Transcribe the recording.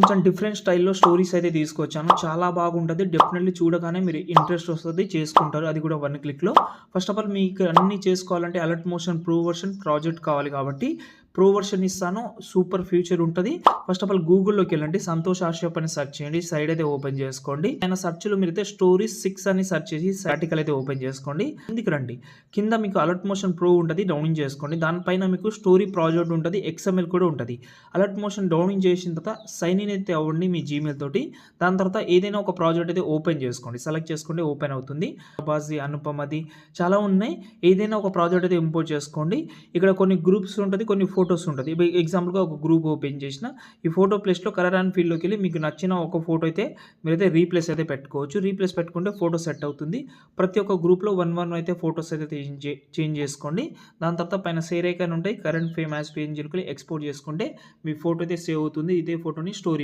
కొంచెం డిఫరెంట్ స్టైల్‌లో స్టోరీస్ అయితే తీసుకొచ్చాను. చాలా బాగుంటది. డెఫినెట్‌లీ చూడగానే మీరు ఇంట్రెస్ట్ వస్తది. చేసుకుంటారు. అది కూడా వన్ క్లిక్‌లో. ఫస్ట్ ఆఫ్ ఆల్ మీకు అన్నీ చేసుకోవాలంటే Alight Motion pro version project కావాలి కాబట్టి ప్రో వర్షన్ ఇస్తాను. సూపర్ ఫ్యూచర్ ఉంటది. ఫస్ట్ ఆఫ్ ఆల్ గూగుల్‌లోకెళ్ళండి. సంతోష్ ఆశ్రప్ అని సెర్చ్ చేయండి. సైడ్ అయితే ఓపెన్ చేసుకోండి. ఆయన సెర్చ్‌లో మీరైతే స్టోరీస్ 6 అని సెర్చ్ చేసి ఆర్టికల్ అయితే ఓపెన్ చేసుకోండి. కిందికి రండి. కింద మీకు అలర్ట్ మోషన్ ప్రో ఉంటది. డౌన్లోడ్ చేసుకోండి. దానిపైన మీకు స్టోరీ ప్రాజెక్ట్ ఉంటది. ఎక్స్ఎంఎల్ కూడా ఉంటది. అలర్ట్ మోషన్ డౌన్లోడ్ చేసిన తర్వాత సైన్ ఇన్ అయితే అవ్వండి మీ జీమెయిల్ తోటి. దాని తర్వాత ఏదైనా ఒక ప్రాజెక్ట్ అయితే ఓపెన్ చేసుకోండి. సెలెక్ట్ చేసుకుంటే ఓపెన్ అవుతుంది. ప్రభాస్‌ది, అనుపమది చాలా ఉన్నాయి. ఏదైనా ఒక ప్రాజెక్ట్ అయితే ఇంపోర్ట్ చేసుకోండి. ఇక్కడ కొన్ని గ్రూప్స్ ఉంటది. కొన్ని ఫోటోస్ ఉంటది. ఇప్పుడు ఎగ్జాంపుల్‌గా ఒక గ్రూప్ ఓపెన్ చేసిన ఈ ఫోటో ప్లేస్‌లో కలర్ అండ్ ఫీల్డ్‌లోకెళ్ళి మీకు నచ్చిన ఒక ఫోటో అయితే మీరైతే రీప్లేస్ అయితే పెట్టుకోవచ్చు. రీప్లేస్ పెట్టుకుంటే ఫోటో సెట్ అవుతుంది. ప్రతి ఒక్క గ్రూప్‌లో 1 అయితే ఫోటోస్ అయితే చేంజ్ చేసుకోండి. దాని తర్వాత పైన షేర్ ఐకాన్ ఉంటాయి. కరెంట్ ఫేమ్ యాజ్ పీఎన్‌జీ‌లోకి ఎక్స్‌పోర్ట్ చేసుకుంటే మీ ఫోటో అయితే సేవ్ అవుతుంది. ఇదే ఫోటోని స్టోరీ